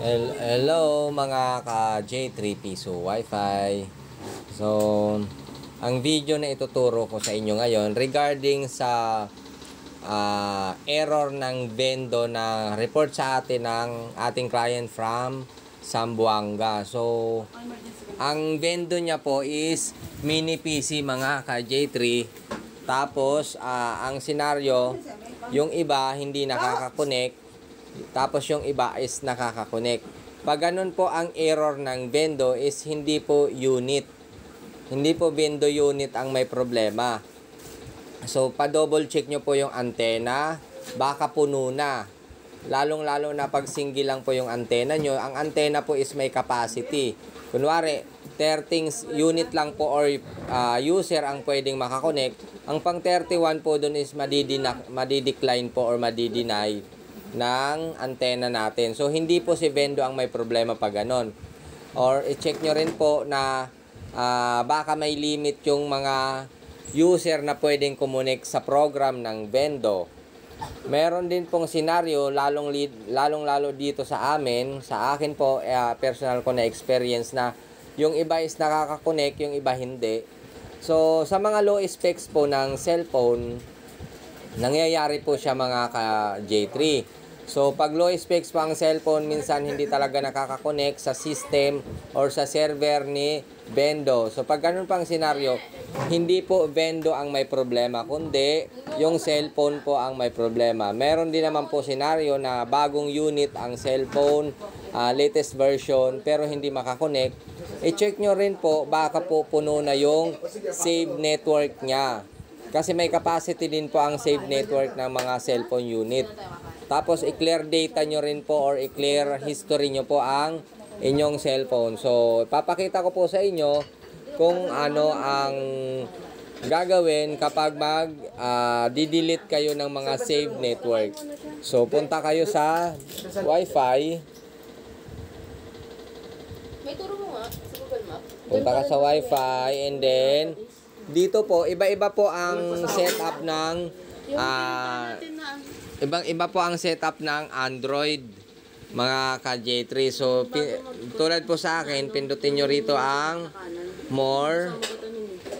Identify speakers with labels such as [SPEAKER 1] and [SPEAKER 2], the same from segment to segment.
[SPEAKER 1] Hello mga ka-J3 Piso Wi-Fi. So, ang video na ituturo ko sa inyo ngayon regarding sa error ng Vendo na report sa atin ng ating client from Zamboanga. So, ang Vendo niya po is mini PC mga ka-J3. Tapos, ang senaryo, yung iba hindi nakaka-connect. Tapos yung iba is nakaka-connect. Pag ganun po ang error ng Vendo is hindi po unit. Hindi po Vendo unit ang may problema. So, pa-double check nyo po yung antena. Baka puno na. Lalong-lalo na pag single lang po yung antena nyo. Ang antena po is may capacity. Kunwari, 30 unit lang po or user ang pwedeng makakonect. Ang pang 31 po dun is madidecline po or madideny ng antena natin. So, hindi po si Vendo ang may problema pag ganon. Or, i-check nyo rin po na baka may limit yung mga user na pwedeng kumunik sa program ng Vendo. Meron din pong senaryo, lalong-lalo dito sa amin, sa akin po, personal ko na experience na yung iba is nakaka-connect, yung iba hindi. So, sa mga low specs po ng cellphone, nangyayari po siya mga ka-J3. So, pag low specs po ang cellphone, minsan hindi talaga nakaka-connect sa system or sa server ni Vendo. So, pag ganun pang senaryo, hindi po Vendo ang may problema, kundi yung cellphone po ang may problema. Meron din naman po senaryo na bagong unit ang cellphone, latest version, pero hindi makakonect. I-check nyo rin po, baka po puno na yung save network niya. Kasi may capacity din po ang save network ng mga cellphone unit. Tapos, i-clear data nyo rin po or i-clear history nyo po ang inyong cellphone. So, papakita ko po sa inyo kung ano ang gagawin kapag di-delete kayo ng mga save network. So, punta kayo sa Wi-Fi.
[SPEAKER 2] May turo mo nga sa Google Map.
[SPEAKER 1] Punta ka sa Wi-Fi and then dito po, iba-iba po ang setup ng ibang-iba po ang setup ng Android mga ka-J3. So, tulad po sa akin, pindutin nyo rito ang More.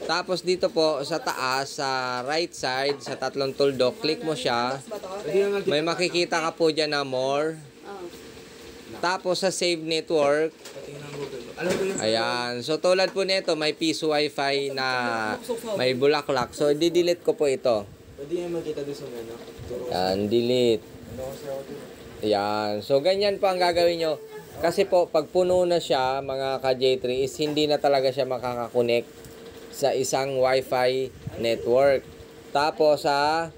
[SPEAKER 1] Tapos dito po sa taas, sa right side, sa tatlong tuldok, click mo siya. May makikita ka po dyan na More. Tapos sa Save Network, ayan. So, tulad po nito, may Piso Wi-Fi na may bulaklak. So, di-delete ko po ito.
[SPEAKER 3] Pwede yung makita doon sa menu.
[SPEAKER 1] Yan, delete. Yan. So, ganyan po ang gagawin nyo. Kasi po, pag puno na siya, mga ka-J3, is hindi na talaga siya makakakonect sa isang Wi-Fi network. Tapos, sa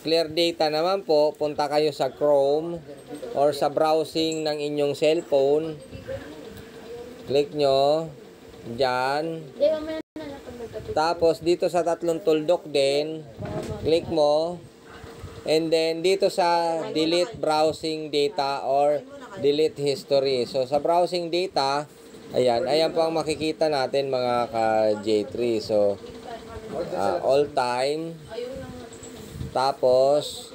[SPEAKER 1] clear data naman po, punta kayo sa Chrome or sa browsing ng inyong cellphone. Click nyo. Dyan. Tapos, dito sa tatlong tuldok din, click mo. And then, dito sa delete browsing data or delete history. So, sa browsing data, ayan po ang makikita natin mga ka-J3. So, all time. Tapos,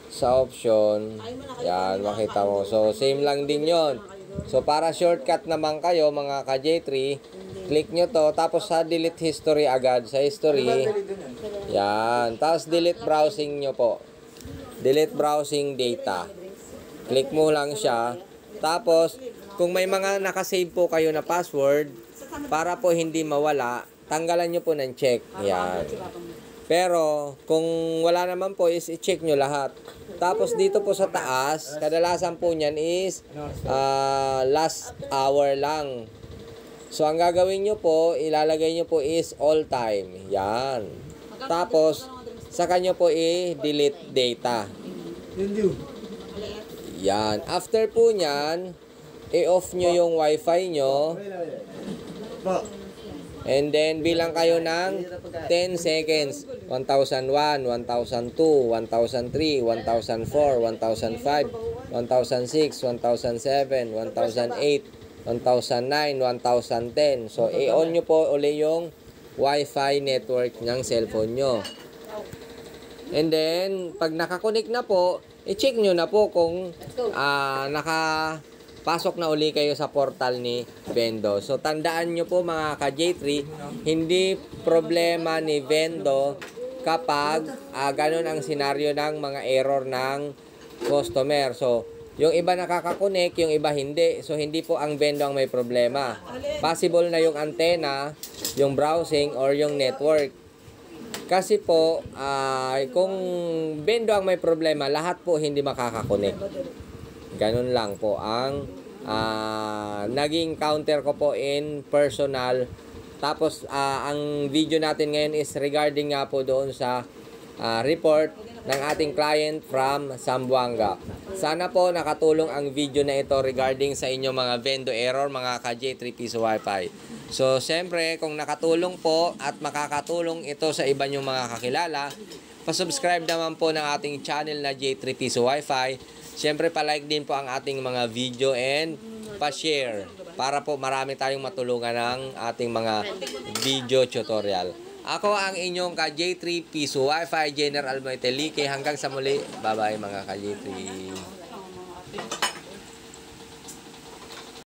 [SPEAKER 1] sa option, yan, makita mo. So, same lang din yon. So, para shortcut naman kayo, mga ka-J3, click nyo to. Tapos, sa delete history agad. Sa history, yan. Tapos, delete browsing nyo po. Delete browsing data. Click mo lang siya. Tapos, kung may mga nakasave po kayo na password, para po hindi mawala, tanggalan nyo po ng check. Yan. Pero, kung wala naman po, is i-check nyo lahat. Tapos, dito po sa taas, kadalasan po nyan is last hour lang. So, ang gagawin nyo po, ilalagay nyo po is all time. Yan. Tapos, saka nyo po i-delete data. Yan. After po nyan, i-off nyo yung wifi nyo. And then, bilang kayo ng 10 seconds. 1001, 1002, 1003, 1004, 1005, 1006, 1007, 1008, 1009, 1010. So, i-on nyo po uli yung Wi-Fi network ng cellphone nyo. And then, pag nakakonect na po, i-check nyo na po kung pasok na uli kayo sa portal ni Vendo. So tandaan nyo po mga ka-J3, hindi problema ni Vendo kapag ganun ang senaryo ng mga error ng customer. So yung iba nakakakonek, yung iba hindi. So hindi po ang Vendo ang may problema. Possible na yung antena, yung browsing, or yung network. Kasi po, kung Vendo ang may problema, lahat po hindi makakakonek. Ganun lang po ang naging counter ko po in personal. Tapos, ang video natin ngayon is regarding nga po doon sa report ng ating client from Zamboanga. Sana po nakatulong ang video na ito regarding sa inyong mga Vendo error, mga ka-J3 Piso Wi-Fi. So, siyempre, kung nakatulong po at makakatulong ito sa iba nyong mga kakilala, pasubscribe naman po ng ating channel na J3 Piso Wi-Fi. Siyempre, palike din po ang ating mga video and pa-share para po marami tayong matulungan ng ating mga video tutorial. Ako ang inyong ka-J3 Piso Wi-Fi, General Moitelike. Hanggang sa muli. Bye-bye mga ka-J3.